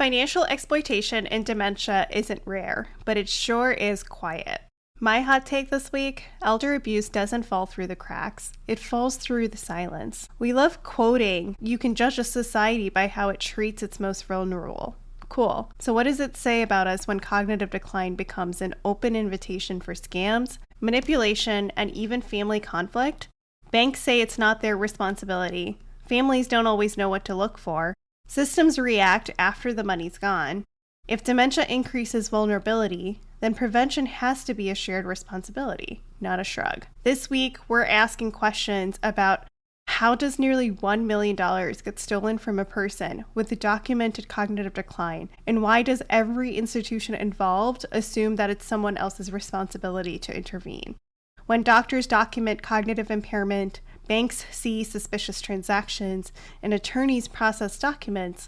Financial exploitation in dementia isn't rare, but it sure is quiet. My hot take this week, elder abuse doesn't fall through the cracks. It falls through the silence. We love quoting, "You can judge a society by how it treats its most vulnerable." Cool. So what does it say about us when cognitive decline becomes an open invitation for scams, manipulation, and even family conflict? Banks say it's not their responsibility. Families don't always know what to look for. Systems react after the money's gone. If dementia increases vulnerability, then prevention has to be a shared responsibility, not a shrug. This week, we're asking questions about how does nearly $1 million get stolen from a person with documented cognitive decline, and why does every institution involved assume that it's someone else's responsibility to intervene? When doctors document cognitive impairment, banks see suspicious transactions, and attorneys process documents,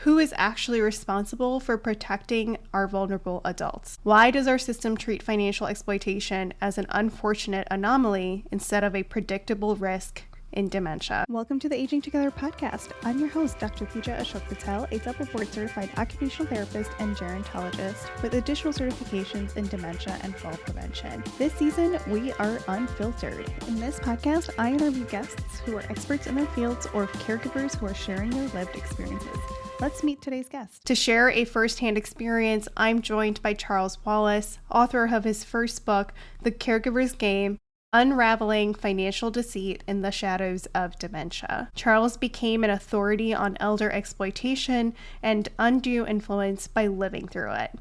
who is actually responsible for protecting our vulnerable adults? Why does our system treat financial exploitation as an unfortunate anomaly instead of a predictable risk in dementia? Welcome to the Aging Together podcast. I'm your host, Dr. Pooja Ashok Patel, a double board certified occupational therapist and gerontologist with additional certifications in dementia and fall prevention. This season, we are unfiltered. In this podcast, I interview guests who are experts in their fields or caregivers who are sharing their lived experiences. Let's meet today's guest. To share a firsthand experience, I'm joined by Charles Wallace, author of his first book, The Caregiver's Game: Unraveling Financial Deceit in the Shadows of Dementia. Charles became an authority on elder exploitation and undue influence by living through it.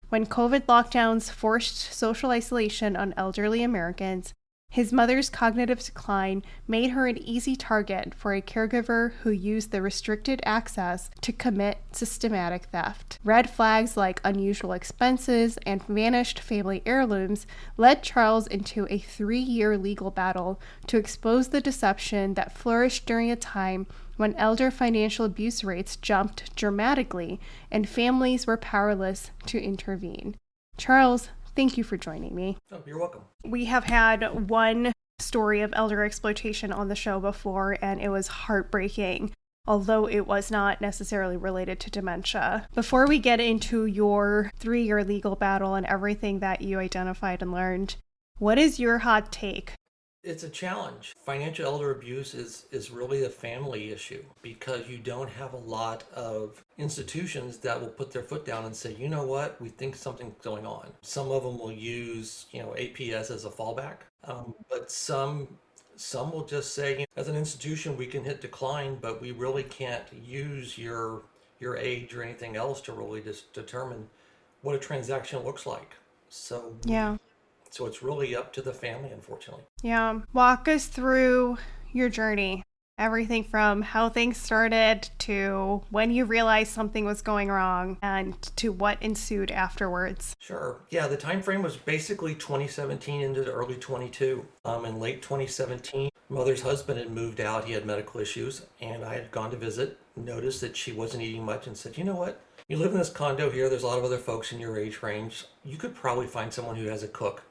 When COVID lockdowns forced social isolation on elderly Americans, his mother's cognitive decline made her an easy target for a caregiver who used the restricted access to commit systematic theft. Red flags like unusual expenses and vanished family heirlooms led Charles into a 3-year legal battle to expose the deception that flourished during a time when elder financial abuse rates jumped dramatically and families were powerless to intervene. Charles, thank you for joining me. Oh, you're welcome. We have had one story of elder exploitation on the show before, and it was heartbreaking, although it was not necessarily related to dementia. Before we get into your 3-year legal battle and everything that you identified and learned, what is your hot take? It's a challenge. Financial elder abuse is really a family issue because you don't have a lot of institutions that will put their foot down and say, you know what, we think something's going on. Some of them will use, APS as a fallback, but some will just say, as an institution, we can hit decline, but we really can't use your age or anything else to really just determine what a transaction looks like. So Yeah. So it's really up to the family, unfortunately. Yeah. Walk us through your journey. Everything from how things started to when you realized something was going wrong and to what ensued afterwards. Sure. Yeah, the time frame was basically 2017 into the early 22. In late 2017, mother's husband had moved out. He had medical issues, and I had gone to visit, noticed that she wasn't eating much, and said, you know what? You live in this condo here. There's a lot of other folks in your age range. You could probably find someone who has a cook,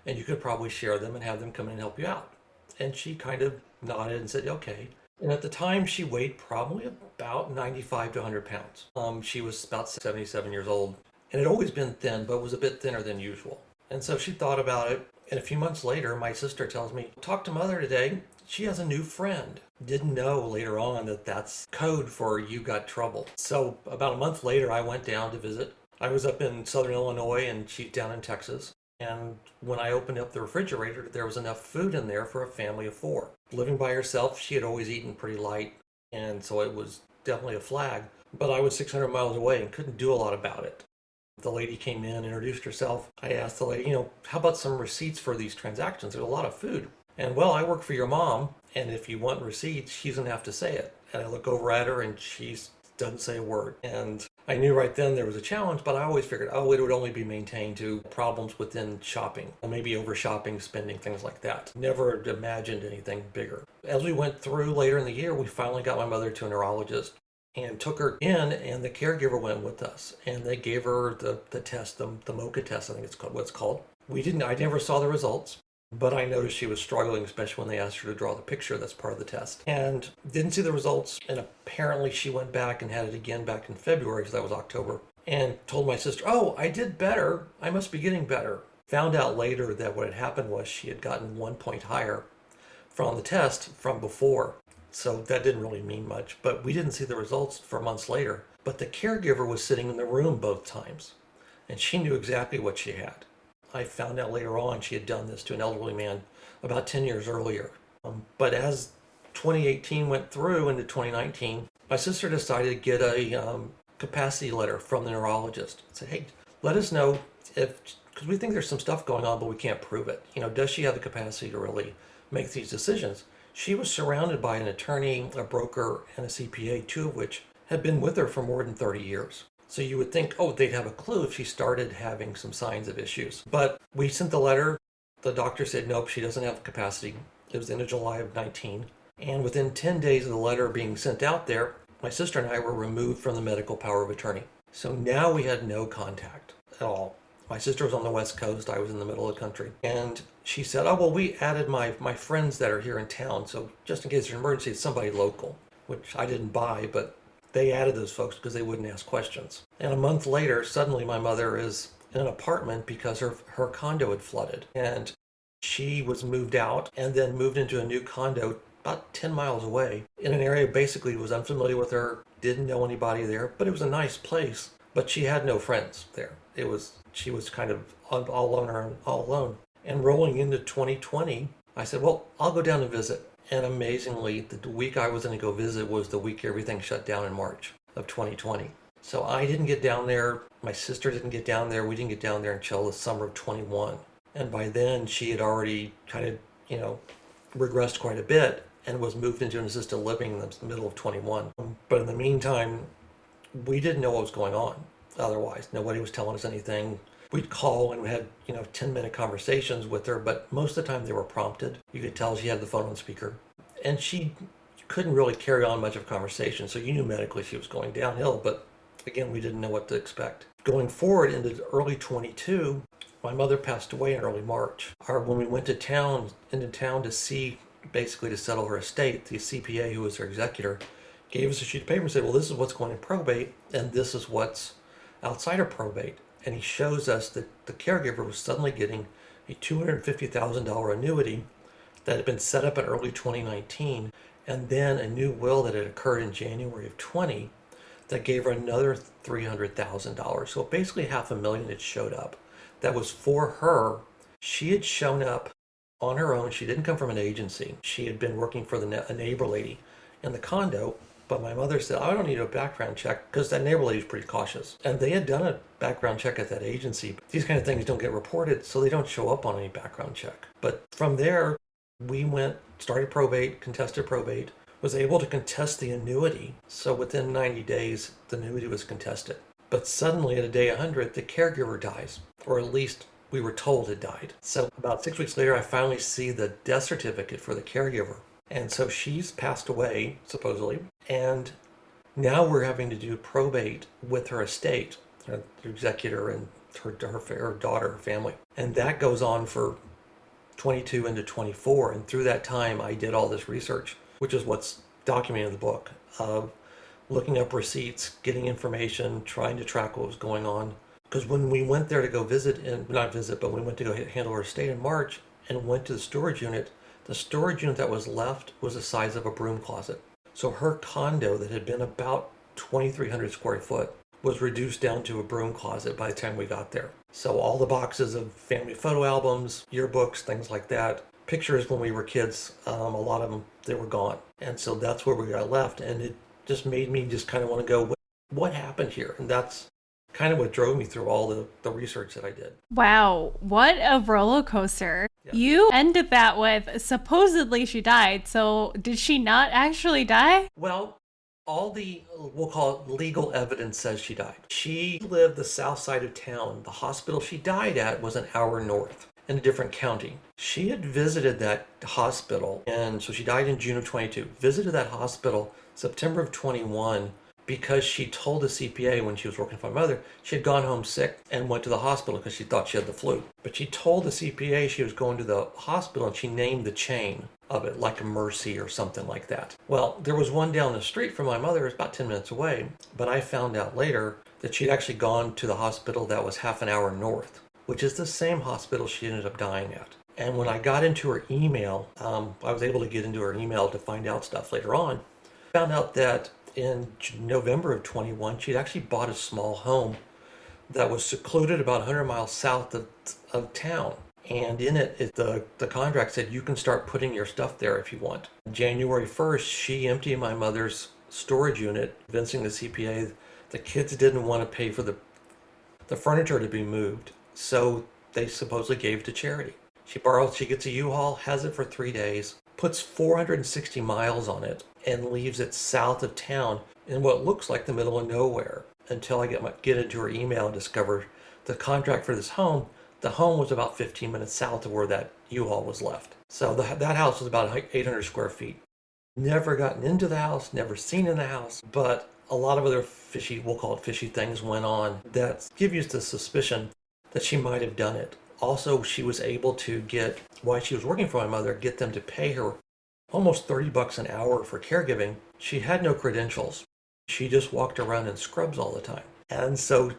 and you could probably share them and have them come in and help you out. And she kind of nodded and said, okay. And at the time, she weighed probably about 95 to 100 pounds. She was about 77 years old and had always been thin, but was a bit thinner than usual. And so she thought about it. And a few months later, my sister tells me, talk to mother today. She has a new friend. Didn't know later on that that's code for you got trouble. So about a month later, I went down to visit. I was up in Southern Illinois and she's down in Texas. And when I opened up the refrigerator, there was enough food in there for a family of 4. Living by herself, she had always eaten pretty light, and so it was definitely a flag. But I was 600 miles away and couldn't do a lot about it. The lady came in, introduced herself. I asked the lady, how about some receipts for these transactions? There's a lot of food. And, well, I work for your mom, and if you want receipts, she's going to have to say it. And I look over at her, and she doesn't say a word. And I knew right then there was a challenge, but I always figured, it would only be maintained to problems within shopping, maybe over shopping, spending, things like that. Never imagined anything bigger. As we went through later in the year, we finally got my mother to a neurologist and took her in, and the caregiver went with us. And they gave her the test, the MOCA test, I think it's called, what it's called. I never saw the results. But I noticed she was struggling, especially when they asked her to draw the picture that's part of the test. And didn't see the results. And apparently she went back and had it again back in February, so that was October, and told my sister, oh, I did better. I must be getting better. Found out later that what had happened was she had gotten 1 point higher from the test from before. So that didn't really mean much. But we didn't see the results for months later. But the caregiver was sitting in the room both times. And she knew exactly what she had. I found out later on she had done this to an elderly man about 10 years earlier. But as 2018 went through into 2019, my sister decided to get a capacity letter from the neurologist. Say, hey, let us know if, because we think there's some stuff going on, but we can't prove it. Does she have the capacity to really make these decisions? She was surrounded by an attorney, a broker, and a CPA, two of which had been with her for more than 30 years. So you would think, oh, they'd have a clue if she started having some signs of issues. But we sent the letter. The doctor said, nope, she doesn't have the capacity. It was the end of July of 19. And within 10 days of the letter being sent out there, my sister and I were removed from the medical power of attorney. So now we had no contact at all. My sister was on the West Coast. I was in the middle of the country. And she said, oh, well, we added my friends that are here in town. So just in case there's an emergency, it's somebody local, which I didn't buy, but they added those folks because they wouldn't ask questions. And a month later, suddenly my mother is in an apartment because her condo had flooded. And she was moved out and then moved into a new condo about 10 miles away in an area basically was unfamiliar with her, didn't know anybody there, but it was a nice place. But she had no friends there. She was kind of all alone. And rolling into 2020, I said, well, I'll go down and visit. And amazingly, the week I was going to go visit was the week everything shut down in March of 2020. So I didn't get down there. My sister didn't get down there. We didn't get down there until the summer of 21. And by then, she had already kind of, regressed quite a bit and was moved into an assisted living in the middle of 21. But in the meantime, we didn't know what was going on otherwise. Nobody was telling us anything. We'd call and we had, 10-minute conversations with her, but most of the time they were prompted. You could tell she had the phone on speaker. And she couldn't really carry on much of conversation, so you knew medically she was going downhill, but again, we didn't know what to expect. Going forward into early 22, my mother passed away in early March. When we went into town to see, basically to settle her estate, the CPA, who was her executor, gave us a sheet of paper and said, well, this is what's going in probate, and this is what's outside of probate. And he shows us that the caregiver was suddenly getting a $250,000 annuity that had been set up in early 2019, and then a new will that had occurred in January of 20 that gave her another $300,000. So basically $500,000 had showed up. That was for her. She had shown up on her own. She didn't come from an agency. She had been working for a neighbor lady in the condo. But my mother said, I don't need a background check because that neighbor lady is pretty cautious. And they had done a background check at that agency. These kind of things don't get reported, so they don't show up on any background check. But from there, we started probate, contested probate, was able to contest the annuity. So within 90 days, the annuity was contested. But suddenly at day 100, the caregiver dies, or at least we were told it died. So about 6 weeks later, I finally see the death certificate for the caregiver. And so she's passed away, supposedly, and now we're having to do probate with her estate, the executor and her daughter, her family. And that goes on for 22 into 24. And through that time, I did all this research, which is what's documented in the book, of looking up receipts, getting information, trying to track what was going on. Because when we went there to go visit, but we went to go handle her estate in March and went to the storage unit, the storage unit that was left was the size of a broom closet. So her condo that had been about 2,300 square foot was reduced down to a broom closet by the time we got there. So all the boxes of family photo albums, yearbooks, things like that, pictures when we were kids, a lot of them, they were gone. And so that's where we got left. And it just made me just kind of want to go, what happened here? And that's kind of what drove me through all the research that I did. Wow, what a roller coaster. Yeah. You ended that with supposedly she died. So did she not actually die? Well, all the, we'll call it legal evidence says she died. She lived the south side of town. The hospital she died at was an hour north in a different county. She had visited that hospital, and so she died in June of 22. Visited that hospital September of 21 because she told the CPA when she was working for my mother, she had gone home sick and went to the hospital because she thought she had the flu. But she told the CPA she was going to the hospital and she named the chain of it, like a Mercy or something like that. Well, there was one down the street from my mother, it was about 10 minutes away, but I found out later that she'd actually gone to the hospital that was half an hour north, which is the same hospital she ended up dying at. And when I got into her email, I was able to get into her email to find out stuff later on. Found out that in November of 21, she'd actually bought a small home that was secluded about 100 miles south of town. And in it, the contract said you can start putting your stuff there if you want. January 1st, she emptied my mother's storage unit, convincing the CPA the kids didn't want to pay for the furniture to be moved. So they supposedly gave it to charity. She gets a U-Haul, has it for 3 days, puts 460 miles on it, and leaves it south of town in what looks like the middle of nowhere until I get into her email and discover the contract for this home. The home was about 15 minutes south of where that U-Haul was left. So that house was about 800 square feet. Never gotten into the house, never seen in the house, but a lot of other fishy, we'll call it fishy things went on that give you the suspicion that she might have done it. Also, she was able to get, while she was working for my mother, get them to pay her almost $30 an hour for caregiving. She had no credentials. She just walked around in scrubs all the time. And so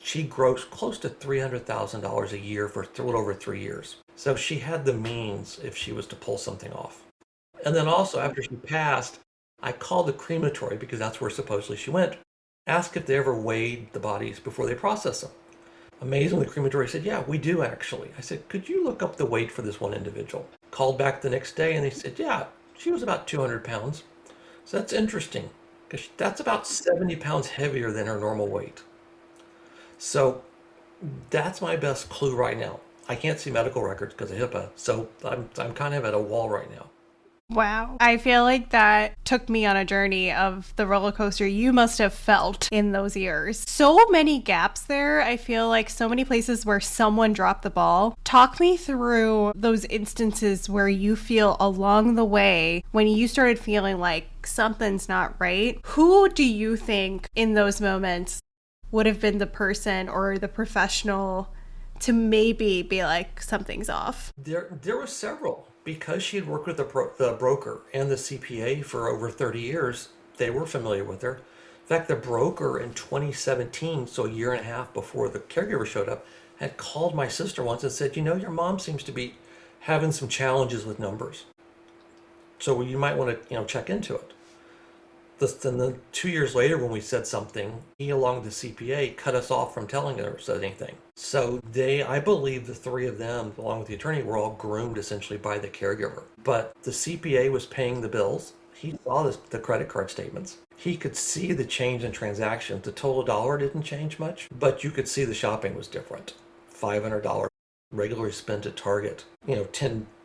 she grossed close to $300,000 a year for a little over 3 years. So she had the means if she was to pull something off. And then also, after she passed, I called the crematory, because that's where supposedly she went, asked if they ever weighed the bodies before they processed them. Amazingly, the crematory said, yeah, we do actually. I said, could you look up the weight for this one individual? Called back the next day and they said, yeah, she was about 200 pounds. So that's interesting, because that's about 70 pounds heavier than her normal weight. So that's my best clue right now. I can't see medical records because of HIPAA, so I'm kind of at a wall right now. Wow. I feel like that took me on a journey of the roller coaster you must have felt in those years. So many gaps there. I feel like so many places where someone dropped the ball. Talk me through those instances where you feel along the way when you started feeling like something's not right. Who do you think in those moments would have been the person or the professional to maybe be like, something's off? There were several. Because she had worked with the broker and the CPA for over 30 years, they were familiar with her. In fact, the broker in 2017, so a year and a half before the caregiver showed up, had called my sister once and said, your mom seems to be having some challenges with numbers. So you might want to, check into it. Then 2 years later, when we said something, he, along with the CPA, cut us off from telling us anything. So I believe the three of them, along with the attorney, were all groomed essentially by the caregiver. But the CPA was paying the bills. He saw the credit card statements. He could see the change in transactions. The total dollar didn't change much, but you could see the shopping was different. $500 regularly spent at Target,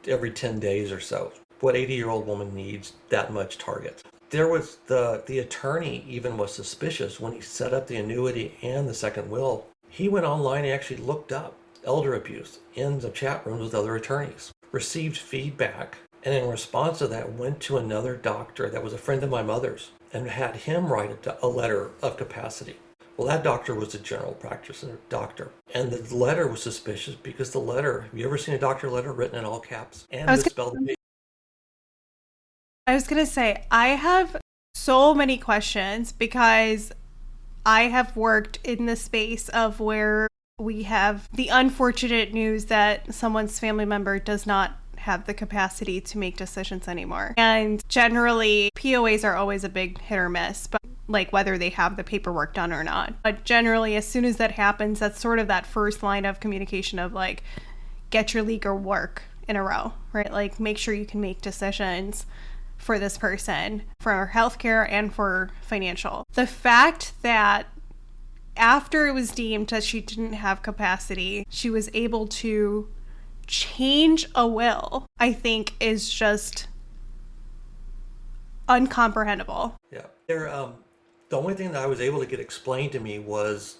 every 10 days or so. What 80-year-old woman needs that much Target? There was the attorney even was suspicious when he set up the annuity and the second will. He went online and actually looked up elder abuse in the chat rooms with other attorneys, received feedback, and in response to that went to another doctor that was a friend of my mother's and had him write a letter of capacity. Well, that doctor was a general practitioner doctor, and the letter was suspicious because have you ever seen a doctor letter written in all caps and misspelled? I was going to say, I have so many questions because I have worked in the space of where we have the unfortunate news that someone's family member does not have the capacity to make decisions anymore. And generally, POAs are always a big hit or miss, but like whether they have the paperwork done or not. But generally, as soon as that happens, that's sort of that first line of communication of like, get your legal work in a row, right? Like, make sure you can make decisions for this person, for healthcare and for financial. The fact that after it was deemed that she didn't have capacity, she was able to change a will, I think is just uncomprehendable. Yeah. The only thing that I was able to get explained to me was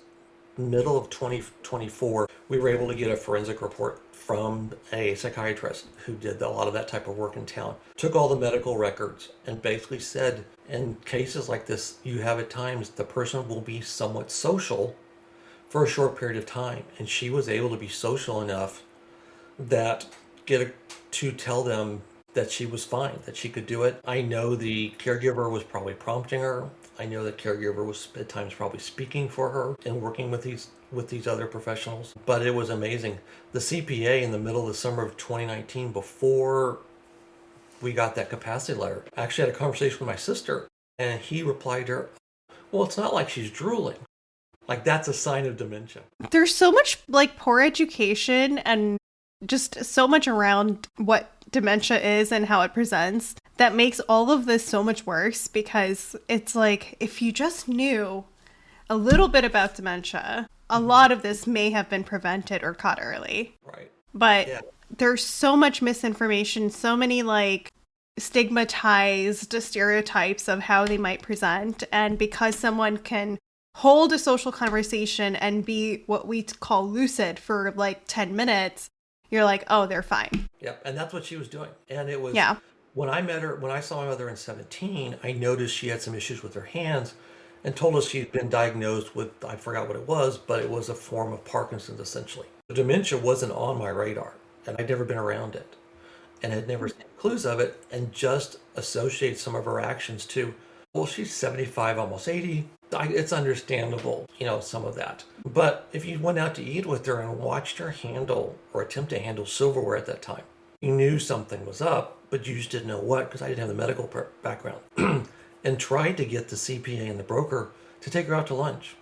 middle of 2024, we were able to get a forensic report from a psychiatrist who did a lot of that type of work in town. Took all the medical records and basically said, in cases like this, you have at times the person will be somewhat social for a short period of time. And she was able to be social enough that to tell them that she was fine, that she could do it. I know the caregiver was probably prompting her. I know the caregiver was at times probably speaking for her and working with these other professionals. But it was amazing. The CPA in the middle of the summer of 2019, before we got that capacity letter, I actually had a conversation with my sister, and he replied to her, well, it's not like she's drooling. Like, that's a sign of dementia. There's so much like poor education and just so much around what dementia is and how it presents that makes all of this so much worse, because it's like, if you just knew a little bit about dementia, a lot of this may have been prevented or caught early. Right. But Yeah. there's so much misinformation, so many like stigmatized stereotypes of how they might present. And because someone can hold a social conversation and be what we call lucid for like 10 minutes, you're like, oh, they're fine. Yep. And that's what she was doing. And it was, Yeah. when I saw my mother in 17, I noticed she had some issues with her hands and told us she'd been diagnosed with, I forgot what it was, but it was a form of Parkinson's essentially. The dementia wasn't on my radar, and I'd never been around it, and had never seen clues of it, and just associate some of her actions to, well, she's 75, almost 80. It's understandable, some of that. But if you went out to eat with her and watched her handle or attempt to handle silverware at that time, you knew something was up, but you just didn't know what, because I didn't have the medical background. And tried to get the CPA and the broker to take her out to lunch,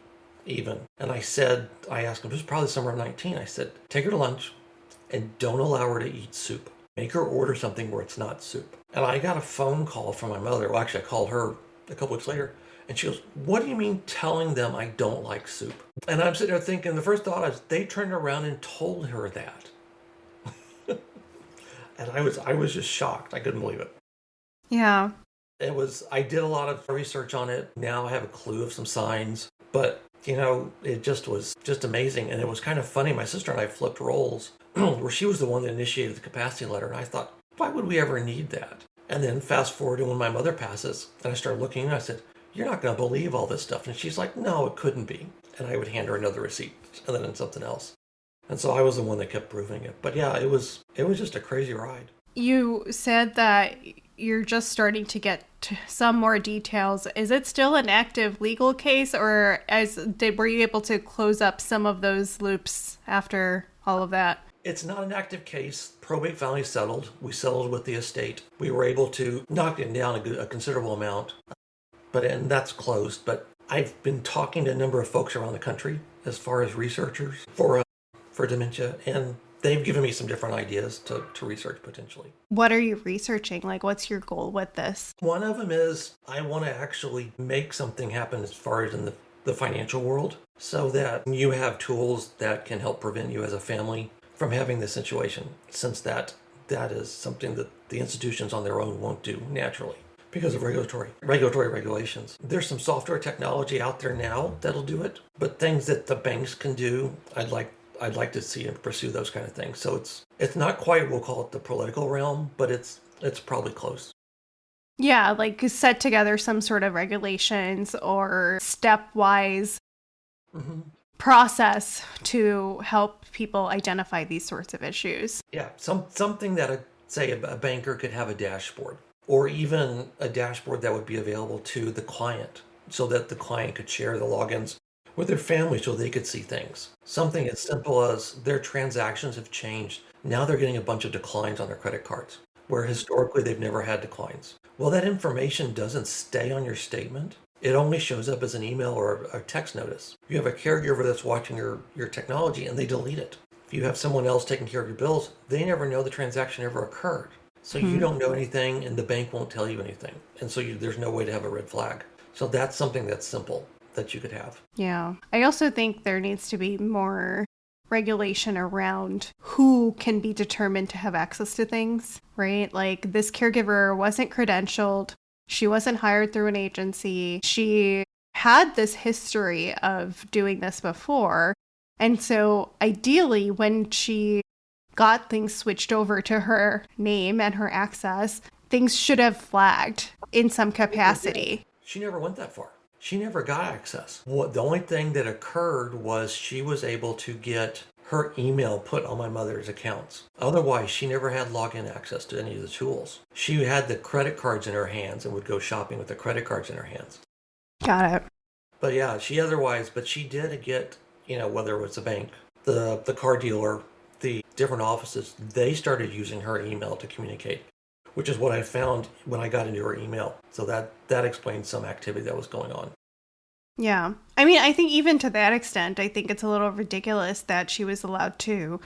even. And I asked him, this was probably summer of 19, I said, take her to lunch and don't allow her to eat soup. Make her order something where it's not soup. And I got a phone call from my mother. Well, actually, I called her a couple weeks later, and she goes, what do you mean telling them I don't like soup? And I'm sitting there thinking, the first thought is, they turned around and told her that. And I was just shocked. I couldn't believe it. Yeah. I did a lot of research on it. Now I have a clue of some signs, but it just was just amazing. And it was kind of funny. My sister and I flipped roles where she was the one that initiated the capacity letter. And I thought, why would we ever need that? And then fast forward to when my mother passes, and I started looking and I said, you're not going to believe all this stuff. And she's like, no, it couldn't be. And I would hand her another receipt and then something else. And so I was the one that kept proving it. But yeah, it was just a crazy ride. You said that you're just starting to get to some more details. Is it still an active legal case, or were you able to close up some of those loops after all of that? It's not an active case. Probate finally settled. We settled with the estate. We were able to knock it down a considerable amount, and that's closed. But I've been talking to a number of folks around the country as far as researchers for dementia, and they've given me some different ideas to research potentially. What are you researching? Like, what's your goal with this? One of them is I want to actually make something happen as far as in the financial world, so that you have tools that can help prevent you as a family from having this situation, since that is something that the institutions on their own won't do naturally because of regulatory regulations. There's some software technology out there now that'll do it, but things that the banks can do, I'd like to see and pursue those kind of things. So it's not quite, we'll call it the political realm, but it's probably close. Yeah, like set together some sort of regulations or stepwise process to help people identify these sorts of issues. Yeah, something that say a banker could have a dashboard, or even a dashboard that would be available to the client, so that the client could share the logins with their family so they could see things. Something as simple as their transactions have changed. Now they're getting a bunch of declines on their credit cards, where historically they've never had declines. Well, that information doesn't stay on your statement. It only shows up as an email or a text notice. You have a caregiver that's watching your technology and they delete it. If you have someone else taking care of your bills, they never know the transaction ever occurred. So you don't know anything and the bank won't tell you anything. And so there's no way to have a red flag. So that's something that's simple that you could have. Yeah. I also think there needs to be more regulation around who can be determined to have access to things, right? Like, this caregiver wasn't credentialed. She wasn't hired through an agency. She had this history of doing this before. And so ideally, when she got things switched over to her name and her access, things should have flagged in some capacity. She never went that far. She never got access. The only thing that occurred was she was able to get her email put on my mother's accounts. Otherwise, she never had login access to any of the tools. She had the credit cards in her hands and would go shopping with the credit cards in her hands. Got it. But yeah, she did get, whether it was the bank, the car dealer, the different offices, they started using her email to communicate, which is what I found when I got into her email. So that explains some activity that was going on. Yeah. I mean, I think even to that extent, I think it's a little ridiculous that she was allowed to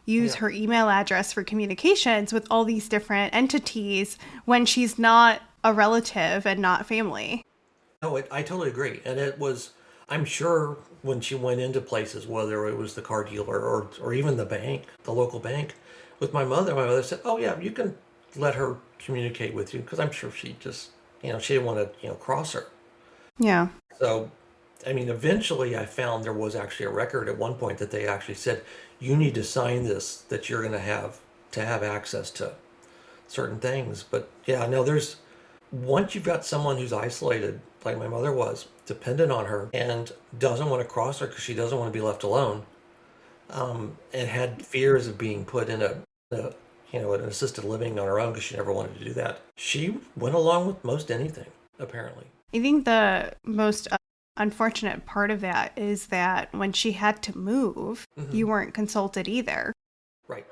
use her email address for communications with all these different entities when she's not a relative and not family. No, I totally agree. And it was, I'm sure when she went into places, whether it was the car dealer or even the bank, the local bank, with my mother said, oh yeah, you can let her communicate with you, because I'm sure she just, she didn't want to, cross her. Yeah. So, I mean, eventually I found there was actually a record at one point that they actually said, you need to sign this, that you're going to have access to certain things. But yeah, no, once you've got someone who's isolated, like my mother was, dependent on her, and doesn't want to cross her because she doesn't want to be left alone, and had fears of being put in an assisted living on her own because she never wanted to do that. She went along with most anything, apparently. I think the most unfortunate part of that is that when she had to move, you weren't consulted either. Right.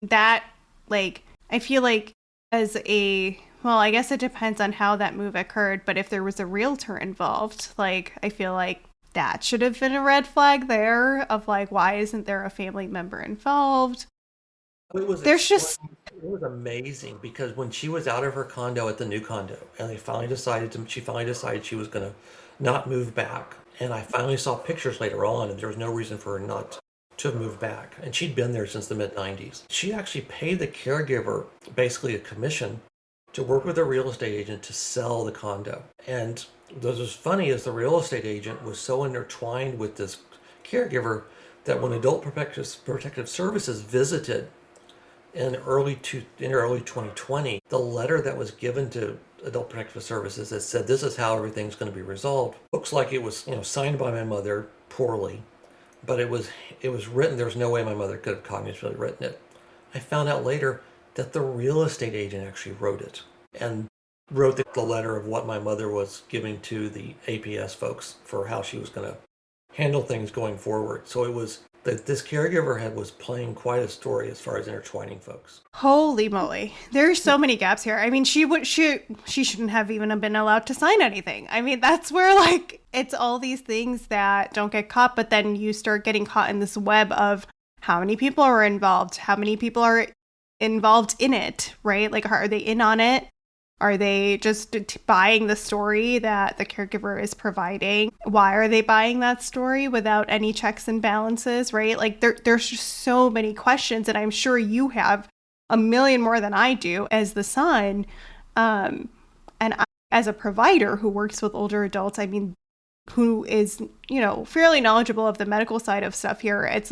That, I feel like I guess it depends on how that move occurred, but if there was a realtor involved, I feel like that should have been a red flag there of why isn't there a family member involved? It was amazing because when she was out of her condo at the new condo, and she finally decided she was going to not move back. And I finally saw pictures later on, and there was no reason for her not to have moved back. And she'd been there since the mid-90s. She actually paid the caregiver basically a commission to work with a real estate agent to sell the condo. And what was funny is the real estate agent was so intertwined with this caregiver that when Adult Protective Services visited in early 2020, the letter that was given to Adult Protective Services that said this is how everything's going to be resolved looks like it was signed by my mother poorly, but it was written. There's no way my mother could have cognitively written it. I found out later that the real estate agent actually wrote it and wrote the letter of what my mother was giving to the APS folks for how she was going to handle things going forward. So it was that this caregiver was playing quite a story as far as intertwining folks. Holy moly. There's so many gaps here. I mean, she shouldn't have even been allowed to sign anything. I mean, that's where it's all these things that don't get caught, but then you start getting caught in this web of how many people are involved, how many people are involved in it, right? Are they in on it? Are they just buying the story that the caregiver is providing? Why are they buying that story without any checks and balances, right? There's just so many questions, and I'm sure you have a million more than I do as the son. And I, as a provider who works with older adults, I mean, who is, fairly knowledgeable of the medical side of stuff here, it's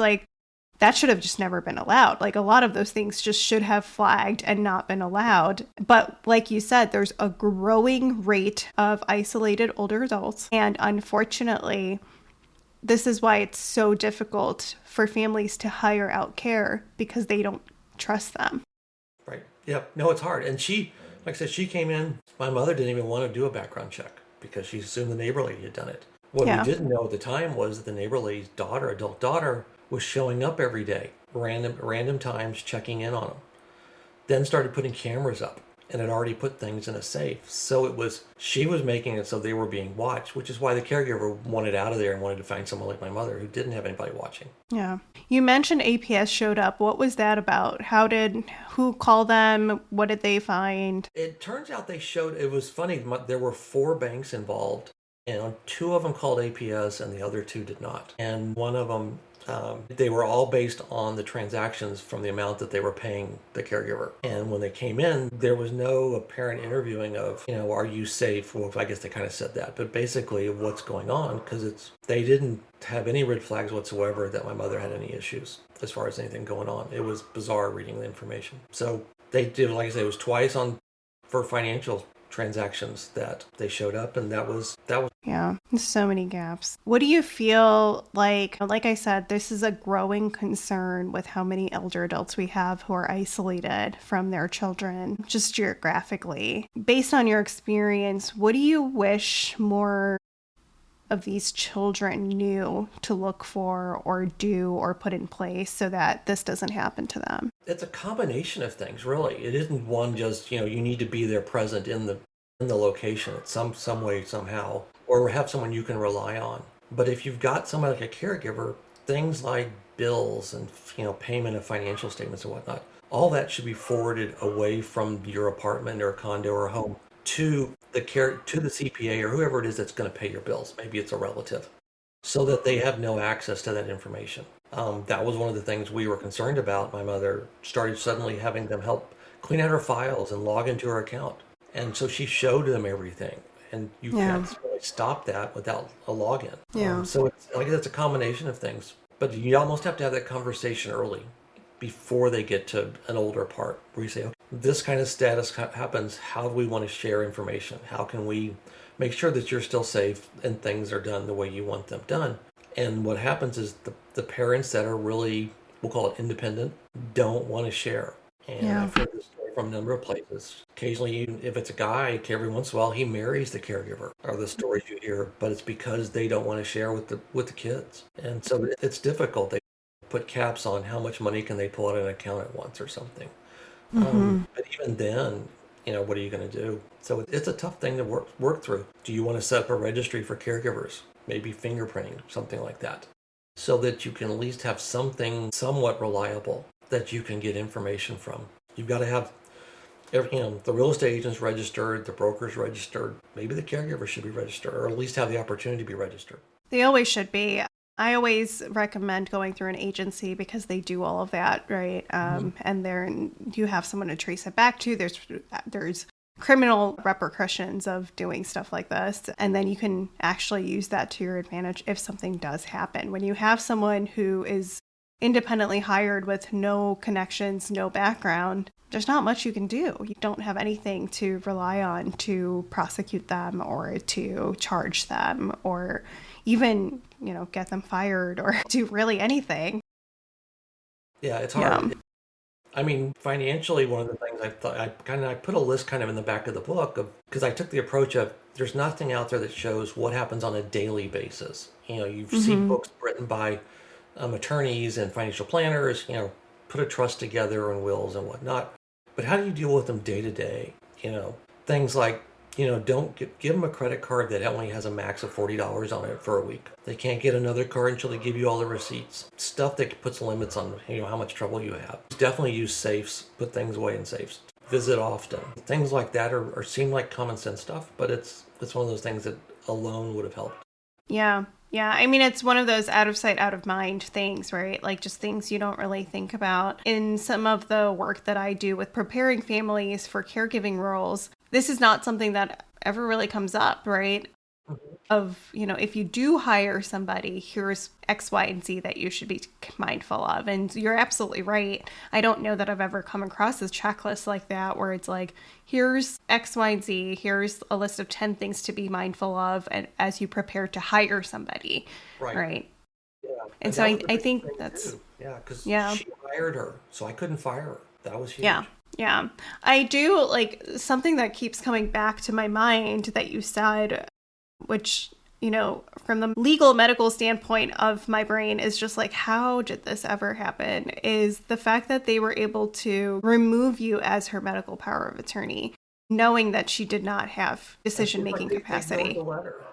that should have just never been allowed. A lot of those things just should have flagged and not been allowed. But like you said, there's a growing rate of isolated older adults. And unfortunately, this is why it's so difficult for families to hire out care, because they don't trust them. Right. Yep. No, it's hard. And she, like I said, she came in. My mother didn't even want to do a background check because she assumed the neighbor lady had done it. What we didn't know at the time was that the neighbor lady's adult daughter, was showing up every day, random times, checking in on them. Then started putting cameras up and had already put things in a safe. So she was making it so they were being watched, which is why the caregiver wanted out of there and wanted to find someone like my mother who didn't have anybody watching. Yeah. You mentioned APS showed up. What was that about? Who called them? What did they find? It turns out it was funny. There were 4 banks involved. And two of them called APS and the other two did not. And one of them, they were all based on the transactions from the amount that they were paying the caregiver. And when they came in, there was no apparent interviewing of, are you safe? Well, I guess they kind of said that, but basically what's going on, because they didn't have any red flags whatsoever that my mother had any issues as far as anything going on. It was bizarre reading the information. So they did, like I say, it was twice for financial transactions that they showed up, and that was yeah, so many gaps. What do you feel like I said, this is a growing concern with how many elder adults we have who are isolated from their children, just geographically. Based on your experience, what do you wish more of these children knew to look for or do or put in place so that this doesn't happen to them? It's a combination of things, really. It isn't one just, you need to be there present in the location in some way, somehow, or have someone you can rely on. But if you've got someone like a caregiver, things like bills and, payment of financial statements and whatnot, all that should be forwarded away from your apartment or condo or home to the CPA or whoever it is that's going to pay your bills. Maybe it's a relative, so that they have no access to that information. That was one of the things we were concerned about. My mother started suddenly having them help clean out her files and log into her account. And so she showed them everything. And you can't really stop that without a login. Yeah. So it's a combination of things. But you almost have to have that conversation early before they get to an older part where you say, okay, this kind of status happens. How do we want to share information? How can we make sure that you're still safe and things are done the way you want them done? And what happens is the parents that are really, we'll call it independent, don't want to share. And I've heard this story from a number of places. Occasionally, even if it's a guy, every once in a while, he marries the caregiver, are the stories you hear, but it's because they don't want to share with the kids. And so it's difficult. They put caps on how much money can they pull out of an account at once or something. But even then, what are you going to do? So it's a tough thing to work through. Do you want to set up a registry for caregivers? Maybe fingerprinting, something like that, so that you can at least have something somewhat reliable that you can get information from. You've got to have, the real estate agents registered, the brokers registered, maybe the caregiver should be registered, or at least have the opportunity to be registered. They always should be. I always recommend going through an agency because they do all of that, right? And then you have someone to trace it back to. There's criminal repercussions of doing stuff like this. And then you can actually use that to your advantage if something does happen. When you have someone who is independently hired with no connections, no background, there's not much you can do. You don't have anything to rely on to prosecute them or to charge them or even, get them fired or do really anything. Yeah, it's hard. Yeah. I mean, financially, one of the things I put a list kind of in the back of the book because I took the approach of there's nothing out there that shows what happens on a daily basis. You see books written by attorneys and financial planners, put a trust together and wills and whatnot. But how do you deal with them day to day? Things like, don't give them a credit card that only has a max of $40 on it for a week. They can't get another card until they give you all the receipts. Stuff that puts limits on, how much trouble you have. Definitely use safes, put things away in safes. Visit often. Things like that seem like common sense stuff, but it's one of those things that alone would have helped. Yeah. Yeah, I mean, it's one of those out of sight, out of mind things, right? Like just things you don't really think about. In some of the work that I do with preparing families for caregiving roles, this is not something that ever really comes up, right? Of, if you do hire somebody, here's X, Y, and Z that you should be mindful of. And you're absolutely right. I don't know that I've ever come across a checklist like that where it's like, here's X, Y, and Z, here's a list of 10 things to be mindful of and as you prepare to hire somebody. Right? Yeah. And so I think that's... Too. Yeah, because she hired her, so I couldn't fire her. That was huge. Yeah. I do, something that keeps coming back to my mind that you said, which, from the legal medical standpoint of my brain is just like, how did this ever happen? Is the fact that they were able to remove you as her medical power of attorney, knowing that she did not have decision-making capacity.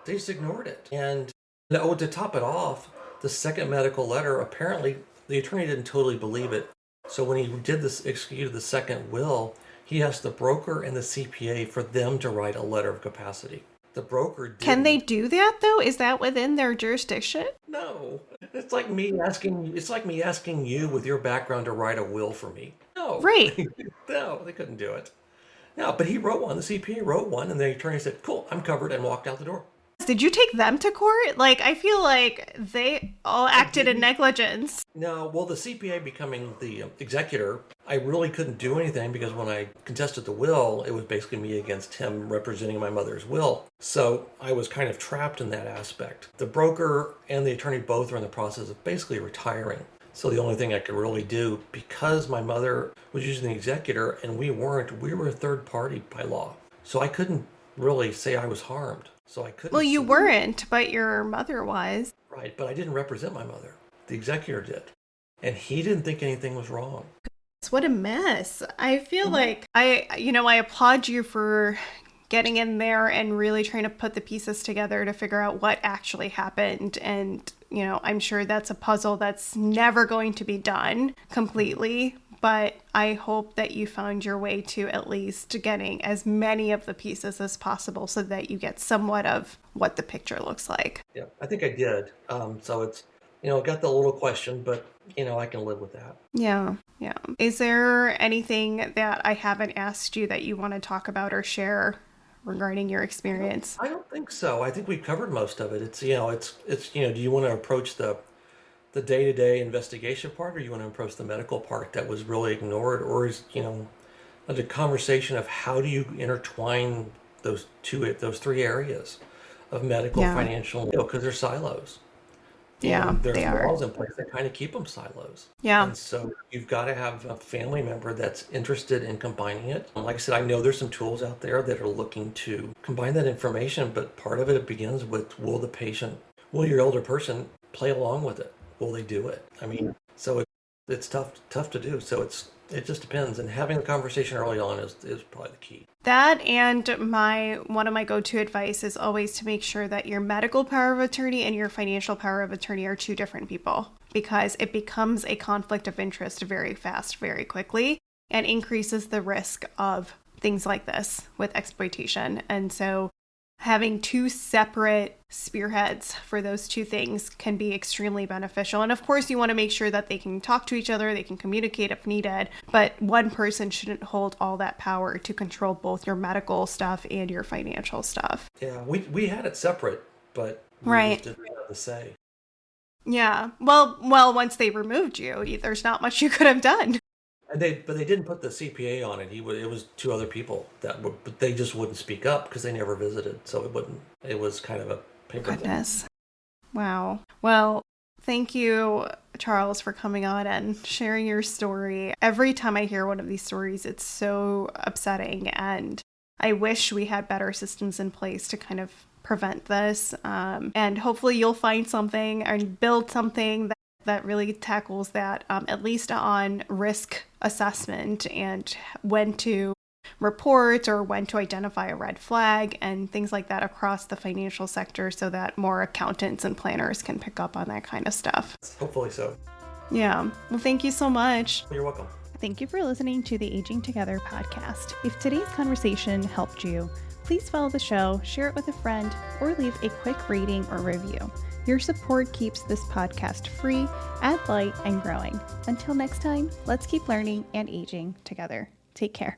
They just ignored it. And to top it off, the second medical letter, apparently the attorney didn't totally believe it. So when he executed the second will, he asked the broker and the CPA for them to write a letter of capacity. The broker did. Can they do that though? Is that within their jurisdiction? No. It's like me asking you with your background to write a will for me. No. Right. No, they couldn't do it. No, but he wrote one. The CPA wrote one, and the attorney said, "Cool, I'm covered," and walked out the door. Did you take them to court? Like, I feel like they all acted in negligence. No, well, the CPA becoming the executor, I really couldn't do anything because when I contested the will, it was basically me against him representing my mother's will. So I was kind of trapped in that aspect. The broker and the attorney both are in the process of basically retiring. So the only thing I could really do, because my mother was using the executor and we were a third party by law. So I couldn't really say I was harmed. So I couldn't. Well, you weren't, but your mother was. Right, but I didn't represent my mother. The executor did. And he didn't think anything was wrong. What a mess. I feel like I applaud you for getting in there and really trying to put the pieces together to figure out what actually happened. And, I'm sure that's a puzzle that's never going to be done completely. But I hope that you found your way to at least getting as many of the pieces as possible so that you get somewhat of what the picture looks like. Yeah, I think I did. So it's, got the little question, but, I can live with that. Yeah. Is there anything that I haven't asked you that you want to talk about or share regarding your experience? I don't think so. I think we've covered most of it. It's, do you want to approach the day-to-day investigation part, or you want to approach the medical part that was really ignored, or is, the conversation of how do you intertwine those three areas of medical, financial, because they're silos. And there's laws in place that kind of keep them silos. Yeah. And so you've got to have a family member that's interested in combining it. Like I said, I know there's some tools out there that are looking to combine that information, but part of it begins with, will your elder person play along with it? Will they do it? I mean, so it's tough to do. So it just depends. And having the conversation early on is probably the key. That and one of my go-to advice is always to make sure that your medical power of attorney and your financial power of attorney are two different people, because it becomes a conflict of interest very fast, very quickly, and increases the risk of things like this with exploitation. And so having two separate spearheads for those two things can be extremely beneficial. And of course, you want to make sure that they can talk to each other, they can communicate if needed, but one person shouldn't hold all that power to control both your medical stuff and your financial stuff. Yeah, we had it separate, but we just didn't have to say. Yeah. Well, once they removed you, there's not much you could have done. But they didn't put the CPA on it. It was two other people but they just wouldn't speak up because they never visited. So it was kind of a paper Goodness. Wow. Well, thank you, Charles, for coming on and sharing your story. Every time I hear one of these stories, it's so upsetting. And I wish we had better systems in place to kind of prevent this. And hopefully you'll find something and build something that really tackles that, at least on risk assessment and when to report or when to identify a red flag and things like that across the financial sector so that more accountants and planners can pick up on that kind of stuff. Hopefully so. Yeah. Well, thank you so much. You're welcome. Thank you for listening to the Aging Together podcast. If today's conversation helped you, please follow the show, share it with a friend, or leave a quick rating or review. Your support keeps this podcast free, ad-light, and growing. Until next time, let's keep learning and aging together. Take care.